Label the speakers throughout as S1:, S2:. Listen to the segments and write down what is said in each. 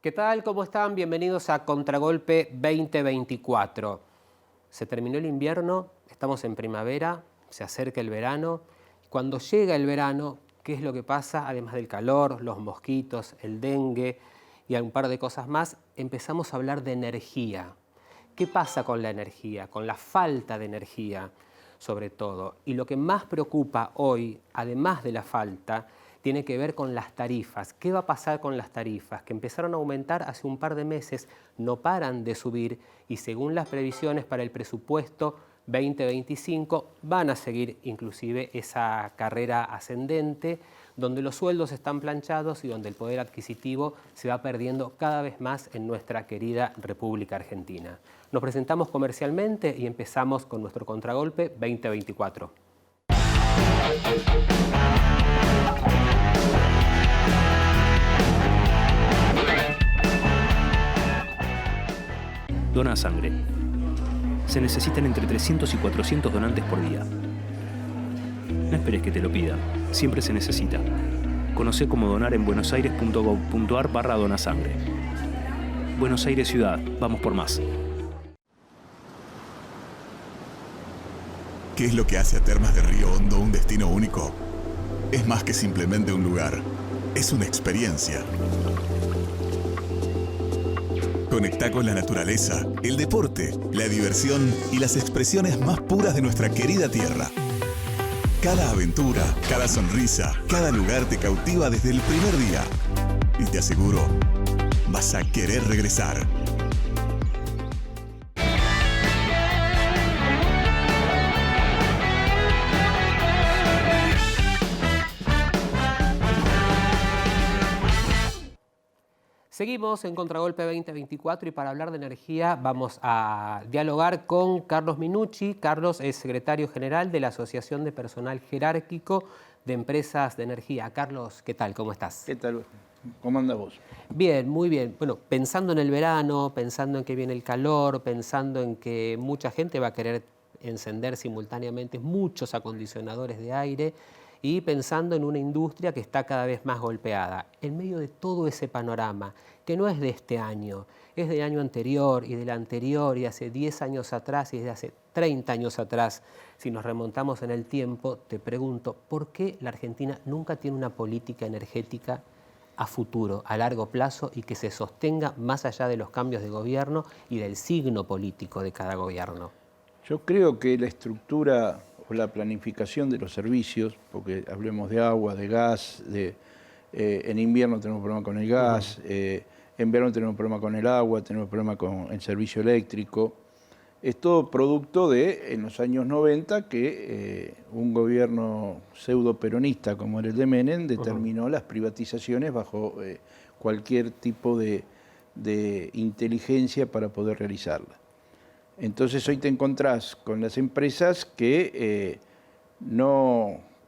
S1: ¿Qué tal? ¿Cómo están? Bienvenidos a Contragolpe 2024. Se terminó el invierno, estamos en primavera, se acerca el verano. Cuando llega el verano, ¿qué es lo que pasa? Además del calor, los mosquitos, el dengue y un par de cosas más, empezamos a hablar de energía. ¿Qué pasa con la energía? Con la falta de energía, sobre todo. Y lo que más preocupa hoy, además de la falta, tiene que ver con las tarifas. ¿Qué va a pasar con las tarifas? Que empezaron a aumentar hace un par de meses, no paran de subir y según las previsiones para el presupuesto 2025 van a seguir inclusive esa carrera ascendente donde los sueldos están planchados y donde el poder adquisitivo se va perdiendo cada vez más en nuestra querida República Argentina. Nos presentamos comercialmente y empezamos con nuestro Contragolpe 2024.
S2: Dona sangre. Se necesitan entre 300 y 400 donantes por día. No esperes que te lo pidan, siempre se necesita. Conocé cómo donar en buenosaires.gov.ar/donasangre. Buenos Aires Ciudad, vamos por más.
S3: ¿Qué es lo que hace a Termas de Río Hondo un destino único? Es más que simplemente un lugar, es una experiencia. Conectá con la naturaleza, el deporte, la diversión y las expresiones más puras de nuestra querida tierra. Cada aventura, cada sonrisa, cada lugar te cautiva desde el primer día. Y te aseguro, vas a querer regresar.
S1: Seguimos en Contragolpe 2024 y para hablar de energía vamos a dialogar con Carlos Minucci. Carlos es secretario general de la Asociación de Personal Jerárquico de Empresas de Energía. Carlos, ¿qué tal? ¿Cómo estás?
S4: ¿Qué tal? ¿Cómo andas vos?
S1: Bien, muy bien. Bueno, pensando en el verano, pensando en que viene el calor, pensando en que mucha gente va a querer encender simultáneamente muchos acondicionadores de aire y pensando en una industria que está cada vez más golpeada. En medio de todo ese panorama, que no es de este año, es del año anterior y del anterior y hace 10 años atrás y desde hace 30 años atrás, si nos remontamos en el tiempo, te pregunto, ¿por qué la Argentina nunca tiene una política energética a futuro, a largo plazo y que se sostenga más allá de los cambios de gobierno y del signo político de cada gobierno?
S4: Yo creo que la estructura o la planificación de los servicios, porque hablemos de agua, de gas, en invierno tenemos problema con el gas, en verano tenemos problema con el agua, tenemos problema con el servicio eléctrico. Es todo producto de, en los años 90, que un gobierno pseudo-peronista como era el de Menem determinó las privatizaciones bajo cualquier tipo de inteligencia para poder realizarlas. Entonces hoy te encontrás con las empresas que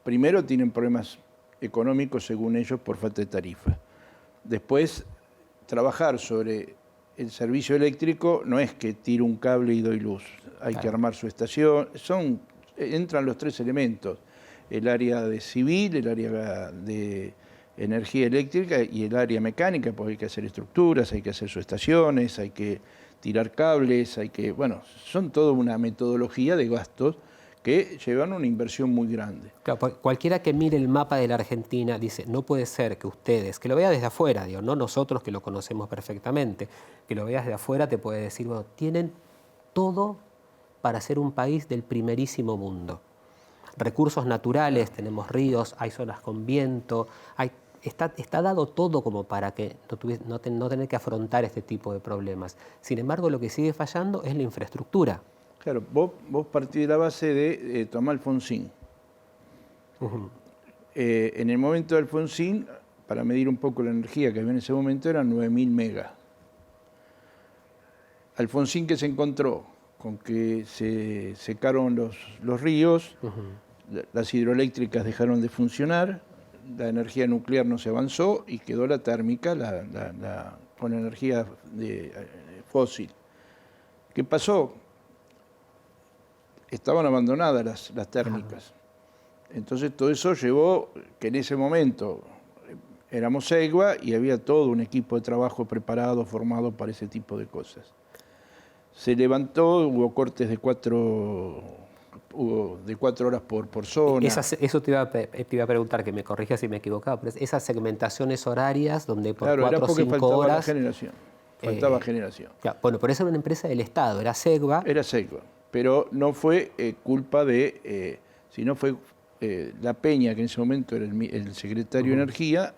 S4: primero tienen problemas económicos según ellos por falta de tarifa. Después, trabajar sobre el servicio eléctrico no es que tiro un cable y doy luz, hay que armar su estación, entran los tres elementos, el área de civil, el área de energía eléctrica y el área mecánica, porque hay que hacer estructuras, hay que hacer sus estaciones, hay que tirar cables, son toda una metodología de gastos que llevan una inversión muy grande.
S1: Claro, cualquiera que mire el mapa de la Argentina dice, no puede ser que ustedes, que lo vea desde afuera, digo, no nosotros que lo conocemos perfectamente, que lo veas de afuera te puede decir, bueno, tienen todo para ser un país del primerísimo mundo. Recursos naturales, tenemos ríos, hay zonas con viento, está dado todo como para que no tener que afrontar este tipo de problemas. Sin embargo, lo que sigue fallando es la infraestructura.
S4: Claro, vos partís de la base de Tomás Alfonsín. En el momento de Alfonsín, para medir un poco la energía que había en ese momento, eran 9.000 megas. Alfonsín, que se encontró con que se secaron los ríos, las hidroeléctricas dejaron de funcionar, la energía nuclear no se avanzó y quedó la térmica con energía fósil. ¿Qué pasó? Estaban abandonadas las térmicas. Entonces todo eso llevó que en ese momento éramos SEGBA y había todo un equipo de trabajo preparado, formado para ese tipo de cosas. Se levantó, hubo cortes de 4 horas por zona.
S1: Eso te iba a preguntar, que me corrijas si me equivocaba, pero esas segmentaciones horarias donde por
S4: claro,
S1: 4 o 5
S4: faltaba
S1: horas...
S4: la generación. Faltaba generación.
S1: Claro, bueno, por eso era una empresa del Estado, era SEGBA.
S4: Era SEGBA, pero no fue culpa de... sino fue La Peña, que en ese momento era el secretario de Energía,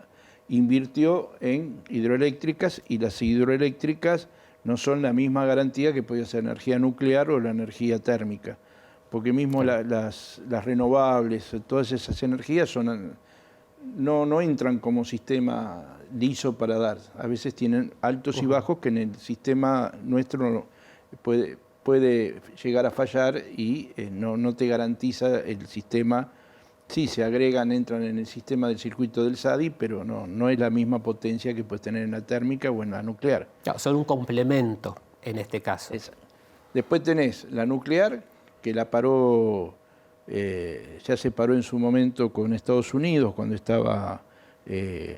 S4: invirtió en hidroeléctricas, y las hidroeléctricas no son la misma garantía que podía ser energía nuclear o la energía térmica, porque mismo las renovables, todas esas energías no entran como sistema liso para dar. A veces tienen altos y bajos que en el sistema nuestro puede llegar a fallar y no te garantiza el sistema. Sí, se agregan, entran en el sistema del circuito del SADI, pero no es la misma potencia que puedes tener en la térmica o en la nuclear.
S1: Claro, son un complemento en este caso.
S4: Después tenés la nuclear, que la paró, ya se paró en su momento con Estados Unidos, cuando estaba, creo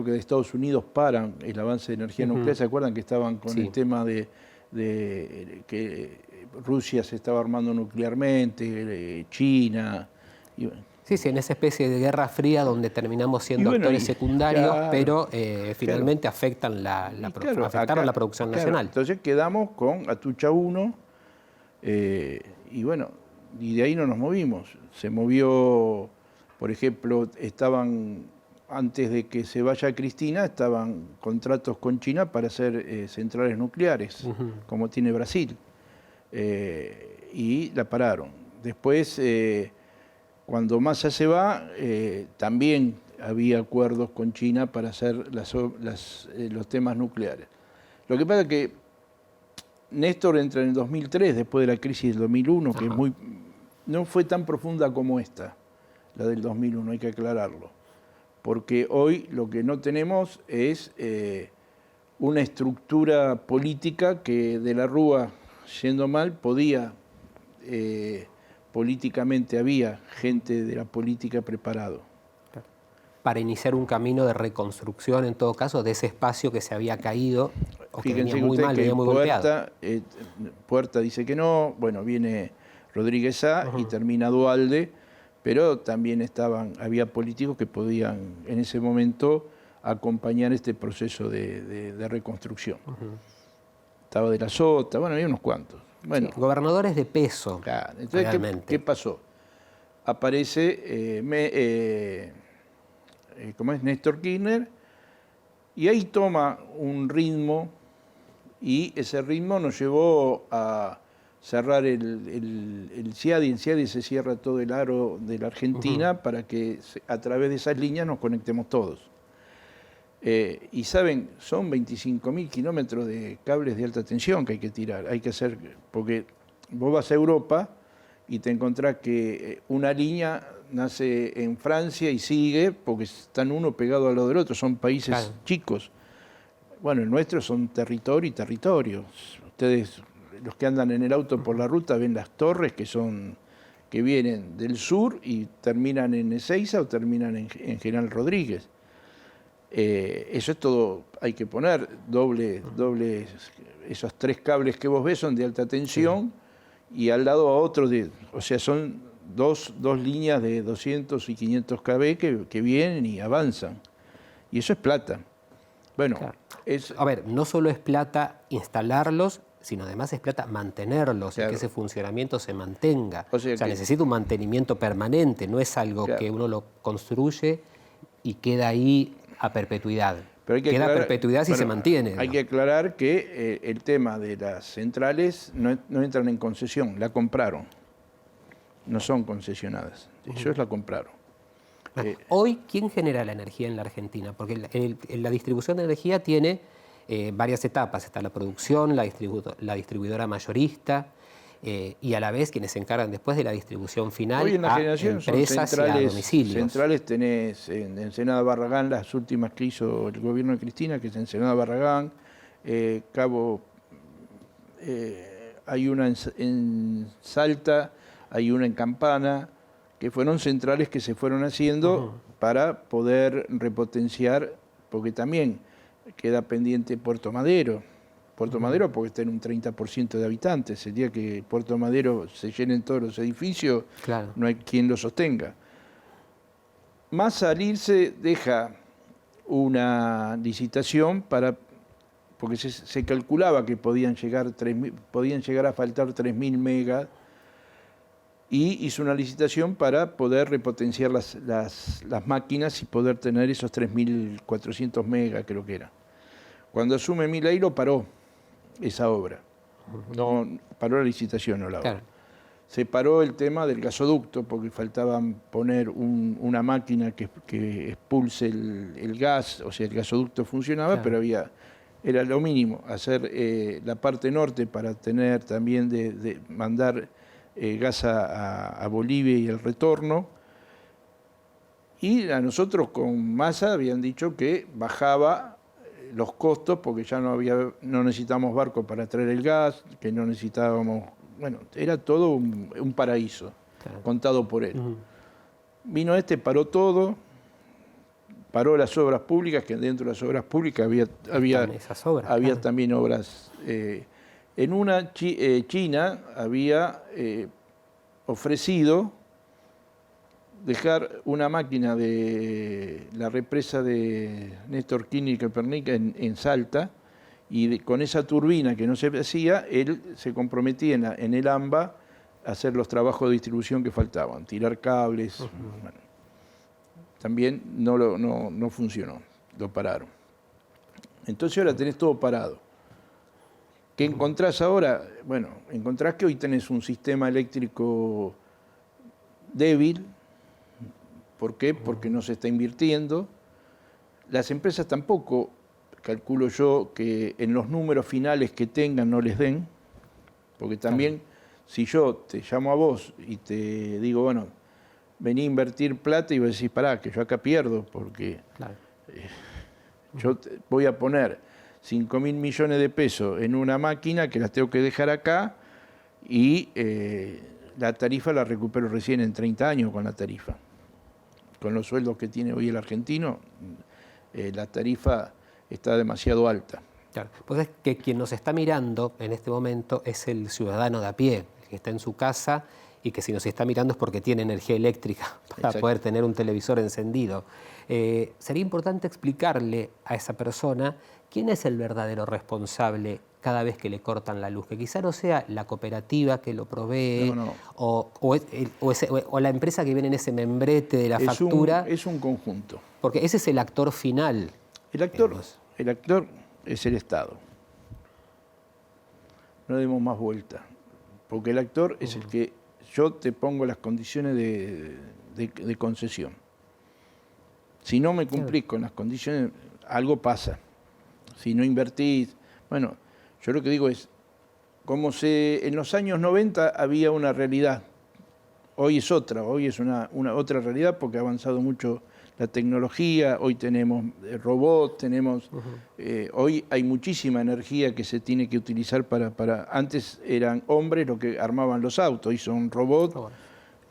S4: que de Estados Unidos paran el avance de energía nuclear. ¿Se acuerdan que estaban con el tema de que Rusia se estaba armando nuclearmente, China? Y bueno.
S1: Sí, en esa especie de guerra fría donde terminamos siendo actores secundarios, claro, pero finalmente afectaron la producción nacional.
S4: Entonces quedamos con Atucha 1 y bueno, y de ahí no nos movimos. Se movió, por ejemplo, antes de que se vaya Cristina, estaban contratos con China para hacer centrales nucleares, como tiene Brasil, y la pararon. Después, cuando Massa se va, también había acuerdos con China para hacer los temas nucleares. Lo que pasa es que Néstor entra en el 2003, después de la crisis del 2001, que no fue tan profunda como esta, la del 2001, hay que aclararlo. Porque hoy lo que no tenemos es una estructura política que de la Rúa, yendo mal, podía... políticamente había gente de la política preparado.
S1: Para iniciar un camino de reconstrucción, en todo caso, de ese espacio que se había caído, o que venía muy mal, venía muy golpeado.
S4: Puerta dice que no, bueno, viene Rodríguez Sá y termina Duhalde, pero también había políticos que podían en ese momento acompañar este proceso de reconstrucción. Estaba de la Sota, bueno, había unos cuantos. Bueno,
S1: sí, gobernadores de peso.
S4: Claro. Entonces, ¿qué pasó? Aparece Néstor Kirchner, y ahí toma un ritmo, y ese ritmo nos llevó a cerrar el CIADI. El CIADI se cierra todo el aro de la Argentina para que a través de esas líneas nos conectemos todos. Y saben, son 25.000 kilómetros de cables de alta tensión que hay que tirar, hay que hacer, porque vos vas a Europa y te encontrás que una línea nace en Francia y sigue, porque están uno pegado al lado del otro, son países chicos. Bueno, el nuestro son territorio y territorio. Ustedes, los que andan en el auto por la ruta, ven las torres que vienen del sur y terminan en Ezeiza o terminan en General Rodríguez. Eso es todo, hay que poner doble, esos 3 cables que vos ves son de alta tensión, y al lado a otros, o sea, son dos líneas de 200 y 500 kV que vienen y avanzan. Y eso es plata. Bueno,
S1: a ver, no solo es plata instalarlos, sino además es plata mantenerlos, y que ese funcionamiento se mantenga. O sea, necesita un mantenimiento permanente, no es algo que uno lo construye y queda ahí a perpetuidad.
S4: Pero
S1: queda a perpetuidad si se mantiene.
S4: Hay que aclarar que el tema de las centrales no entran en concesión, la compraron. No son concesionadas, ellos la compraron.
S1: Hoy, ¿quién genera la energía en la Argentina? Porque la distribución de energía tiene varias etapas. Está la producción, la distribuidora mayorista, y a la vez quienes se encargan después de la distribución final.
S4: Hoy en la generación
S1: empresas
S4: son centrales,
S1: y a domicilios.
S4: Centrales tenés en Ensenada Barragán, las últimas que hizo el gobierno de Cristina, que es Ensenada Barragán, hay una en Salta, hay una en Campana, que fueron centrales que se fueron haciendo para poder repotenciar, porque también queda pendiente Puerto Madero. Puerto Madero porque está en un 30% de habitantes. El día que Puerto Madero se llenen todos los edificios,
S1: Claro.
S4: no hay quien lo sostenga. Más al irse deja una licitación porque se calculaba que podían llegar a faltar 3.000 megas, y hizo una licitación para poder repotenciar las máquinas y poder tener esos 3.400 megas, creo que era. Cuando asume Milei lo paró esa obra. No, paró la licitación, no la obra.
S1: Claro.
S4: Se paró el tema del gasoducto porque faltaba poner una máquina que expulse el gas, o sea, el gasoducto funcionaba,
S1: Claro.
S4: pero era lo mínimo, hacer la parte norte para tener también de mandar gas a Bolivia y el retorno. Y a nosotros con Massa habían dicho que bajaba los costos porque ya no necesitábamos barcos para traer el gas, que no necesitábamos... Bueno, era todo un paraíso,
S1: Claro.
S4: contado por él. Vino paró todo, paró las obras públicas, que dentro de las obras públicas había
S1: Esas obras, claro.
S4: también obras. En una, China había ofrecido dejar una máquina de la represa de Néstor Kirchner y Copernic en Salta, y con esa turbina que no se hacía, él se comprometía en el AMBA a hacer los trabajos de distribución que faltaban, tirar cables. Bueno, también no funcionó, lo pararon. Entonces ahora tenés todo parado. ¿Qué encontrás ahora? Bueno, encontrás que hoy tenés un sistema eléctrico débil. ¿Por qué? Porque no se está invirtiendo. Las empresas tampoco, calculo yo, que en los números finales que tengan no les den, porque también si yo te llamo a vos y te digo, bueno, vení a invertir plata, y vos decís, pará, que yo acá pierdo, porque
S1: Claro.
S4: yo voy a poner 5.000 millones de pesos en una máquina que las tengo que dejar acá, y la tarifa la recupero recién en 30 años con la tarifa. Con los sueldos que tiene hoy el argentino, la tarifa está demasiado alta.
S1: Claro. Pues es que quien nos está mirando en este momento es el ciudadano de a pie, el que está en su casa y que si nos está mirando es porque tiene energía eléctrica para
S4: Exacto.
S1: poder tener un televisor encendido. Sería importante explicarle a esa persona quién es el verdadero responsable cada vez que le cortan la luz, que quizá no sea la cooperativa que lo provee
S4: No.
S1: o la empresa que viene en ese membrete de la factura,
S4: Es un conjunto.
S1: porque ese es el actor final.
S4: El actor es el Estado. No demos más vuelta, porque el actor es el que yo te pongo las condiciones de concesión. Si no me cumplís con las condiciones, algo pasa. Si no invertís, bueno, yo lo que digo es, en los años 90 había una realidad, hoy es otra, hoy es una otra realidad porque ha avanzado mucho la tecnología, hoy tenemos robots, hoy hay muchísima energía que se tiene que utilizar antes eran hombres los que armaban los autos, hoy son robots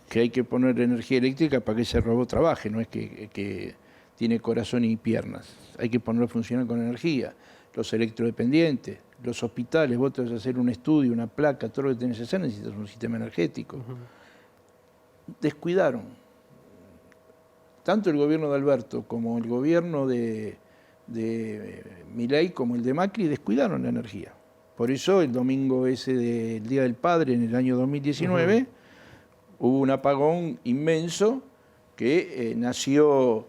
S4: que hay que poner energía eléctrica para que ese robot trabaje, no es que tiene corazón y piernas, hay que ponerlo a funcionar con energía. Los electrodependientes, los hospitales, vos te vas a hacer un estudio, una placa, todo lo que tenés que hacer, necesitas un sistema energético. Descuidaron. Tanto el gobierno de Alberto como el gobierno de Milei como el de Macri descuidaron la energía. Por eso el domingo ese del Día del Padre en el año 2019 hubo un apagón inmenso que nació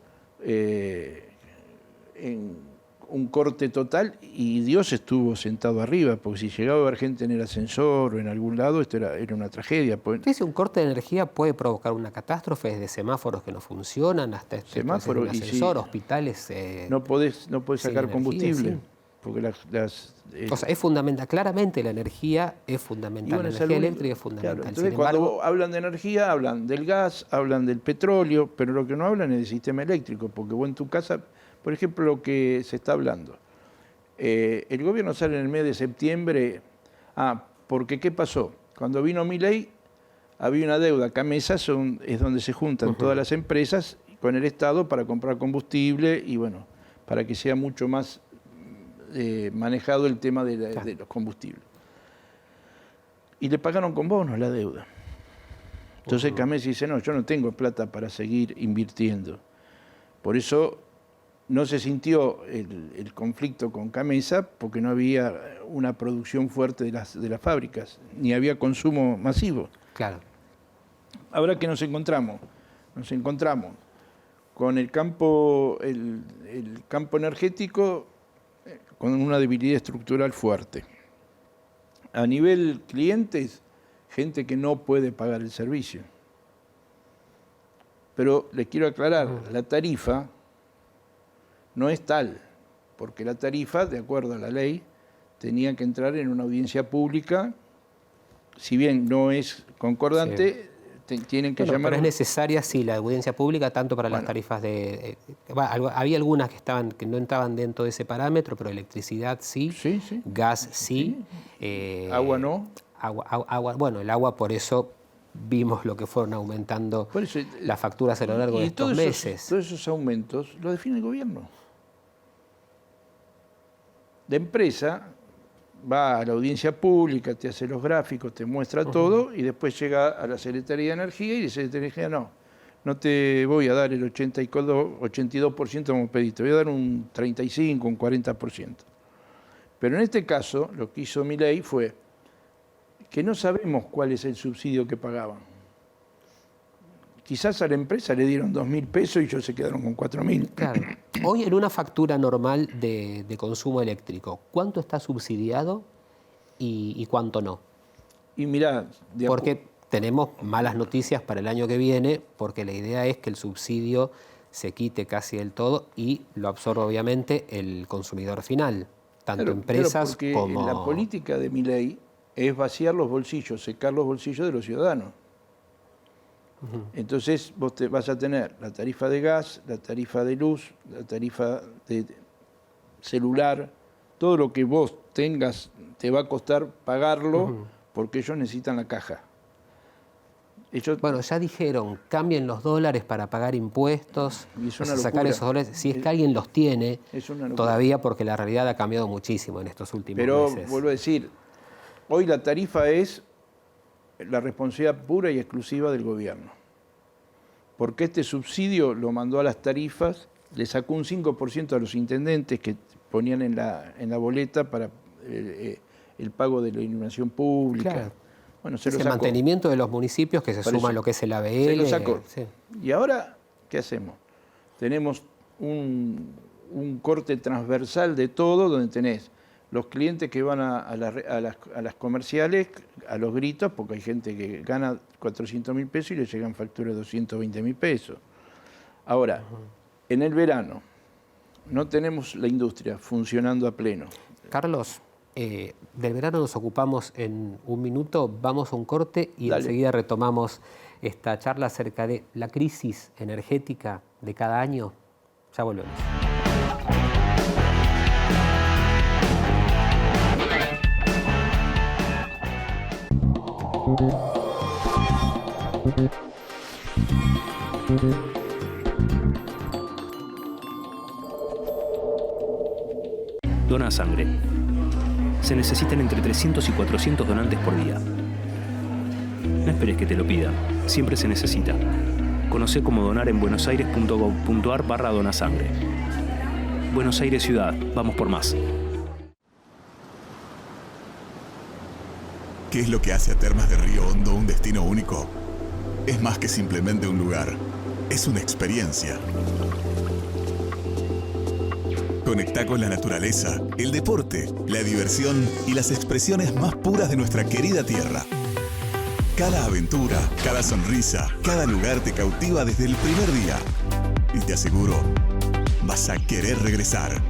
S4: en un corte total y Dios estuvo sentado arriba, porque si llegaba a haber gente en el ascensor o en algún lado, esto era una tragedia.
S1: Entonces, un corte de energía puede provocar una catástrofe, desde semáforos que no funcionan hasta
S4: semáforos,
S1: un ascensor, hospitales.
S4: No podés sacar combustible,
S1: sí.
S4: Porque
S1: o sea, es fundamental, claramente la energía es fundamental, la energía eléctrica es fundamental.
S4: Claro, entonces, cuando hablan de energía, hablan del gas, hablan del petróleo, pero lo que no hablan es del sistema eléctrico, porque vos en tu casa, por ejemplo, lo que se está hablando, el gobierno sale en el mes de septiembre, porque ¿qué pasó? Cuando vino Milei, había una deuda. Camesa es donde se juntan todas las empresas con el Estado para comprar combustible y bueno, para que sea mucho más manejado el tema de los combustibles. Y le pagaron con bonos la deuda. Entonces Camesa dice, no, yo no tengo plata para seguir invirtiendo. Por eso no se sintió el conflicto con Camesa, porque no había una producción fuerte de las fábricas, ni había consumo masivo.
S1: Claro.
S4: Ahora que nos encontramos con el campo energético con una debilidad estructural fuerte. A nivel clientes, gente que no puede pagar el servicio. Pero les quiero aclarar, la tarifa no es tal, porque la tarifa, de acuerdo a la ley, tenía que entrar en una audiencia pública, si bien no es concordante, tienen que llamar...
S1: Pero es necesaria, sí, la audiencia pública, tanto para las tarifas de... había algunas que no entraban dentro de ese parámetro, pero electricidad sí, gas sí.
S4: Agua no.
S1: Bueno, el agua, por eso vimos lo que fueron aumentando las facturas a lo largo de estos meses.
S4: Todos esos aumentos los define el gobierno. La empresa va a la audiencia pública, te hace los gráficos, te muestra todo y después llega a la Secretaría de Energía y la Secretaría de Energía no te voy a dar el 82% como pediste, voy a dar un 35%, un 40%. Pero en este caso, lo que hizo Milei fue que no sabemos cuál es el subsidio que pagaban. Quizás a la empresa le dieron 2.000 pesos y ellos se quedaron con 4.000.
S1: Claro. Hoy en una factura normal de consumo eléctrico, ¿cuánto está subsidiado y cuánto no?
S4: Y mirá,
S1: porque tenemos malas noticias para el año que viene, porque la idea es que el subsidio se quite casi del todo y lo absorba obviamente el consumidor final, tanto empresas
S4: porque
S1: como...
S4: la política de Milei es vaciar los bolsillos, secar los bolsillos de los ciudadanos. Entonces vos vas a tener la tarifa de gas, la tarifa de luz, la tarifa de celular, todo lo que vos tengas te va a costar pagarlo porque ellos necesitan la caja.
S1: Bueno, ya dijeron, cambien los dólares para pagar impuestos, sacar esos dólares, si es que alguien los tiene todavía, porque la realidad ha cambiado muchísimo en estos últimos meses.
S4: Pero vuelvo a decir, hoy la tarifa es la responsabilidad pura y exclusiva del gobierno. Porque este subsidio lo mandó a las tarifas, le sacó un 5% a los intendentes que ponían en la boleta para el pago de la iluminación pública.
S1: Claro.
S4: Bueno, se
S1: es
S4: lo
S1: el
S4: sacó.
S1: Mantenimiento de los municipios que se suma a lo que es el ABL.
S4: Se lo sacó.
S1: Sí.
S4: Y ahora, ¿qué hacemos? Tenemos un corte transversal de todo, donde tenés los clientes que van a las comerciales a los gritos, porque hay gente que gana 400.000 pesos y le llegan facturas de 220.000 pesos. Ahora, en el verano no tenemos la industria funcionando a pleno.
S1: Carlos, del verano nos ocupamos en un minuto, vamos a un corte y
S4: Dale.
S1: Enseguida retomamos esta charla acerca de la crisis energética de cada año. Ya volvemos.
S2: Dona sangre. Se necesitan entre 300 y 400 donantes por día. No esperes que te lo pidan, siempre se necesita. Conocé cómo donar en buenosaires.gov.ar/donasangre. Buenos Aires Ciudad, vamos por más.
S3: ¿Qué es lo que hace a Termas de Río Hondo un destino único? Es más que simplemente un lugar, es una experiencia. Conectá con la naturaleza, el deporte, la diversión y las expresiones más puras de nuestra querida tierra. Cada aventura, cada sonrisa, cada lugar te cautiva desde el primer día. Y te aseguro, vas a querer regresar.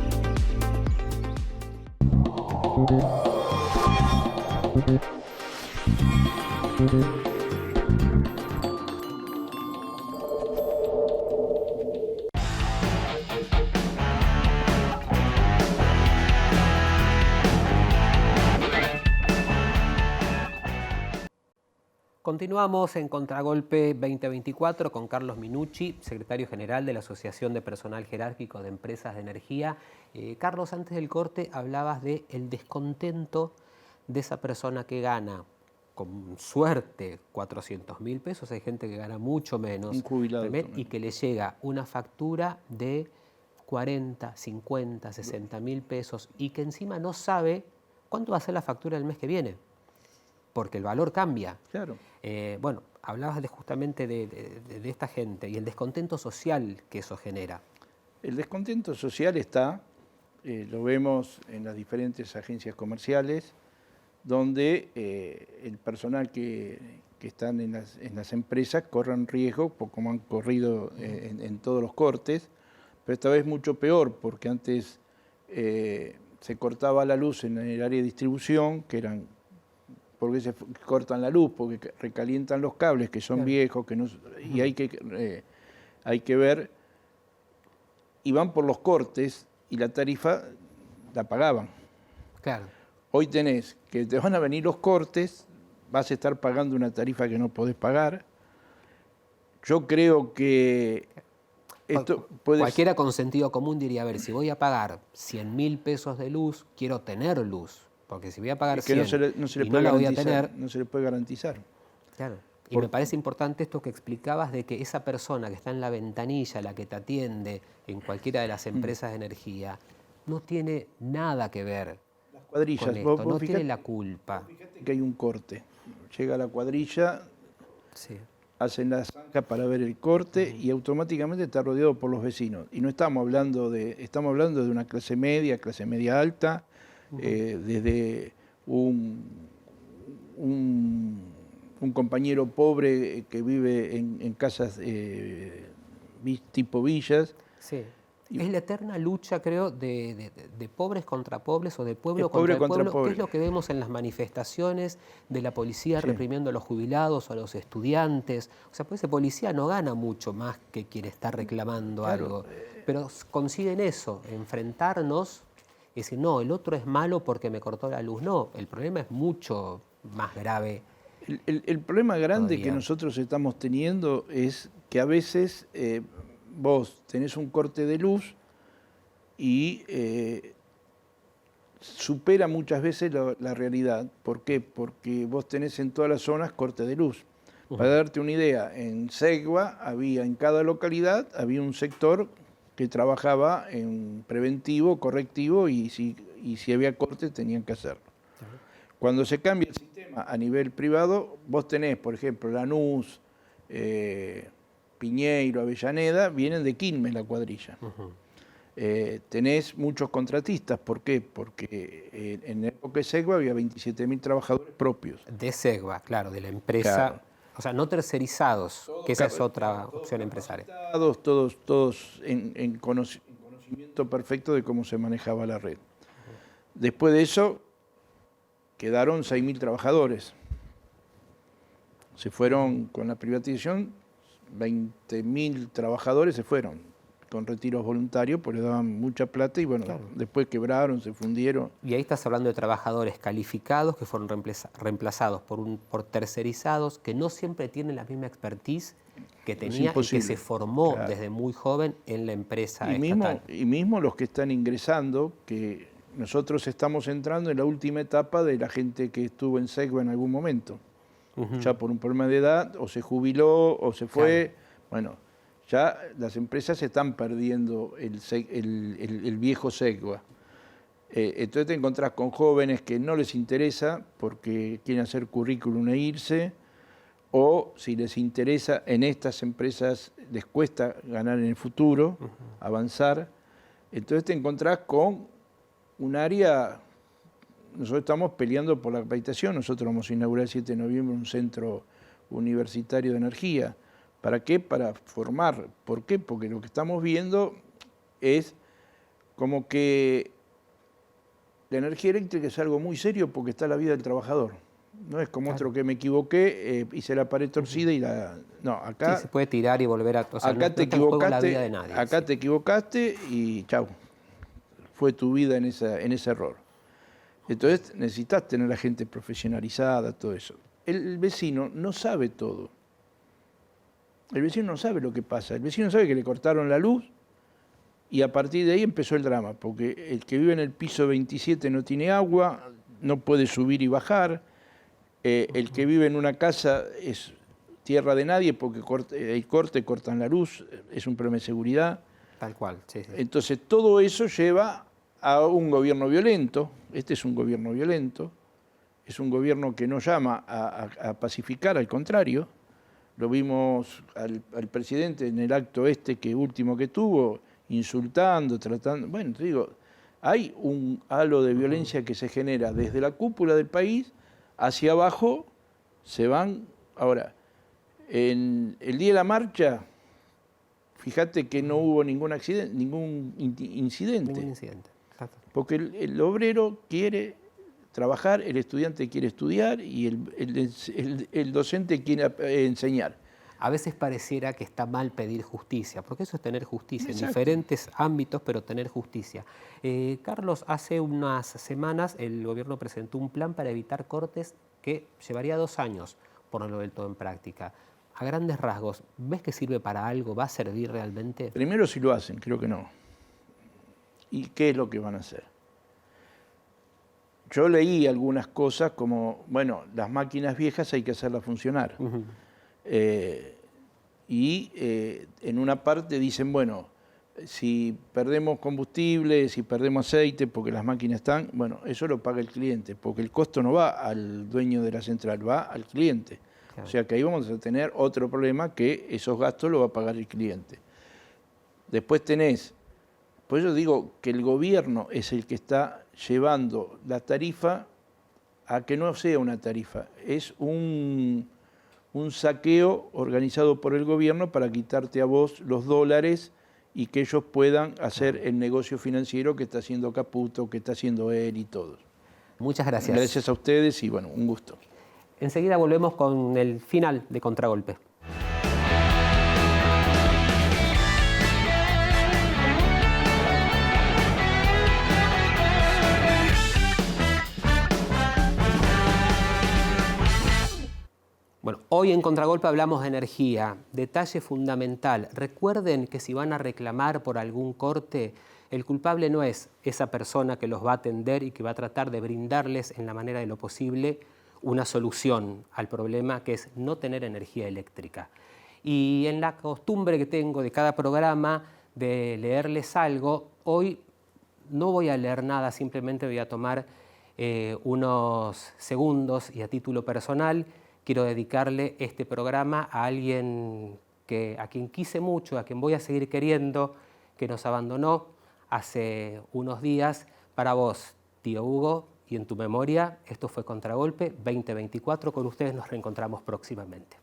S1: Continuamos en Contragolpe 2024 con Carlos Minucci, secretario general de la Asociación de Personal Jerárquico de Empresas de Energía. Carlos, antes del corte hablabas del descontento de esa persona que gana, con suerte, 400.000 pesos. Hay gente que gana mucho menos.
S4: Un jubilado
S1: y que le llega una factura de 40, 50, 60.000 pesos y que encima no sabe cuánto va a ser la factura el mes que viene, porque el valor cambia.
S4: Claro.
S1: Bueno, hablabas justamente de esta gente y el descontento social que eso genera.
S4: El descontento social está, lo vemos en las diferentes agencias comerciales, donde el personal que están en las empresas corren riesgo, como han corrido en todos los cortes, pero esta vez mucho peor, porque antes se cortaba la luz en el área de distribución, que eran, porque se cortan la luz, porque recalientan los cables, que son viejos, que no, y hay que ver, y van por los cortes, y la tarifa la pagaban.
S1: Claro.
S4: Hoy tenés que te van a venir los cortes, vas a estar pagando una tarifa que no podés pagar. Yo creo que esto puede...
S1: Cualquiera con sentido común diría, a ver, si voy a pagar 100.000 pesos de luz, quiero tener luz. Porque si voy a pagar 100 y no la voy a tener...
S4: No se le puede garantizar.
S1: Claro. Y me parece importante esto que explicabas de que esa persona que está en la ventanilla, la que te atiende en cualquiera de las empresas de energía, no tiene nada que ver
S4: Cuadrillas,
S1: con esto, no tiene la culpa.
S4: Fíjate que hay un corte. Llega la cuadrilla,
S1: Sí.
S4: hacen la zanja para ver el corte y automáticamente está rodeado por los vecinos. Y no estamos hablando estamos hablando de una clase media alta, desde un compañero pobre que vive en casas tipo villas.
S1: Sí. Es la eterna lucha, creo, de pobres contra pobres o de pueblo
S4: pobre
S1: contra
S4: contra
S1: pueblo,
S4: pobre.
S1: que es lo que vemos en las manifestaciones de la policía reprimiendo a los jubilados o a los estudiantes. O sea, pues ese policía no gana mucho más que quien está reclamando algo, pero consiguen eso, enfrentarnos y decir, no, el otro es malo porque me cortó la luz. No, el problema es mucho más grave.
S4: El problema grande
S1: Todavía.
S4: que nosotros estamos teniendo es que a veces vos tenés un corte de luz y supera muchas veces la realidad. ¿Por qué? Porque vos tenés en todas las zonas corte de luz. Para darte una idea, en Segua en cada localidad había un sector que trabajaba en preventivo, correctivo y si había corte tenían que hacerlo. Cuando se cambia el sistema a nivel privado, vos tenés, por ejemplo, Lanús, Piñeiro, Avellaneda, vienen de Quilmes la cuadrilla. Tenés muchos contratistas, ¿por qué? Porque en la época de Segua había 27.000 trabajadores propios.
S1: De Segua, claro, de la empresa,
S4: Claro.
S1: o sea, no tercerizados, que esa es otra opción empresaria.
S4: Todos en conocimiento perfecto de cómo se manejaba la red. Después de eso, quedaron 6.000 trabajadores. Se fueron con la privatización, 20.000 trabajadores se fueron con retiros voluntarios, porque daban mucha plata y bueno, después quebraron, se fundieron.
S1: Y ahí estás hablando de trabajadores calificados que fueron reemplazados por tercerizados que no siempre tienen la misma expertise que tenía y que se formó desde muy joven en la empresa estatal.
S4: Y mismo los que están ingresando, que nosotros estamos entrando en la última etapa de la gente que estuvo en Segua en algún momento. Ya por un problema de edad, o se jubiló, o se fue. Bueno, ya las empresas están perdiendo el viejo Segua. Entonces te encontrás con jóvenes que no les interesa porque quieren hacer currículum e irse, o si les interesa, en estas empresas les cuesta ganar en el futuro, avanzar. Entonces te encontrás con un área. Nosotros estamos peleando por la capacitación, nosotros vamos a inaugurar el 7 de noviembre un centro universitario de energía. ¿Para qué? Para formar. ¿Por qué? Porque lo que estamos viendo es como que la energía eléctrica es algo muy serio porque está la vida del trabajador. No es como otro que me equivoqué, hice la pared torcida y la... No, acá...
S1: Sí, se puede tirar y volver a... O sea,
S4: acá
S1: no,
S4: te
S1: no está en juego la
S4: equivocaste,
S1: vida de nadie.
S4: acá te equivocaste y chau. Fue tu vida en ese error. Entonces necesitas tener a gente profesionalizada, todo eso. el vecino no sabe todo. El vecino no sabe lo que pasa. El vecino sabe que le cortaron la luz y a partir de ahí empezó el drama, porque el que vive en el piso 27 no tiene agua, no puede subir y bajar. El que vive en una casa es tierra de nadie porque el corte, cortan la luz, es un problema de seguridad.
S1: Tal cual, sí.
S4: Entonces todo eso lleva a un gobierno violento. Este es un gobierno violento, es un gobierno que no llama a pacificar, al contrario. Lo vimos al presidente en el acto último que tuvo, insultando, tratando. Bueno, te digo, hay un halo de violencia que se genera desde la cúpula del país hacia abajo, se van. Ahora, en el día de la marcha, fíjate que no hubo ningún accidente, ningún incidente.
S1: Ningún incidente, exacto.
S4: Porque el obrero quiere trabajar, el estudiante quiere estudiar y el docente quiere enseñar.
S1: A veces pareciera que está mal pedir justicia, porque eso es tener justicia.
S4: Exacto.
S1: En diferentes ámbitos, pero tener justicia. Carlos, hace unas semanas el gobierno presentó un plan para evitar cortes que llevaría 2 años ponerlo del todo en práctica. A grandes rasgos, ¿ves que sirve para algo? ¿Va a servir realmente?
S4: Primero, si lo hacen, creo que no. ¿Y qué es lo que van a hacer? Yo leí algunas cosas como, bueno, las máquinas viejas hay que hacerlas funcionar.
S1: Uh-huh.
S4: En una parte dicen, bueno, si perdemos combustible, si perdemos aceite, porque las máquinas están, bueno, eso lo paga el cliente, porque el costo no va al dueño de la central, va al cliente. Claro. O sea que ahí vamos a tener otro problema, que esos gastos lo va a pagar el cliente. Después tenés, por eso digo que el gobierno es el que está llevando la tarifa a que no sea una tarifa, es un saqueo organizado por el gobierno para quitarte a vos los dólares y que ellos puedan hacer el negocio financiero que está haciendo Caputo, que está haciendo él y todos.
S1: Muchas gracias.
S4: Gracias a ustedes y bueno, un gusto.
S1: Enseguida volvemos con el final de Contragolpe. Bueno, hoy en Contragolpe hablamos de energía. Detalle fundamental. Recuerden que si van a reclamar por algún corte, el culpable no es esa persona que los va a atender y que va a tratar de brindarles en la manera de lo posible una solución al problema, que es no tener energía eléctrica. Y en la costumbre que tengo de cada programa de leerles algo, hoy no voy a leer nada, simplemente voy a tomar unos segundos y a título personal quiero dedicarle este programa a alguien a quien quise mucho, a quien voy a seguir queriendo, que nos abandonó hace unos días. Para vos, tío Hugo, y en tu memoria, esto fue Contragolpe 2024. Con ustedes nos reencontramos próximamente.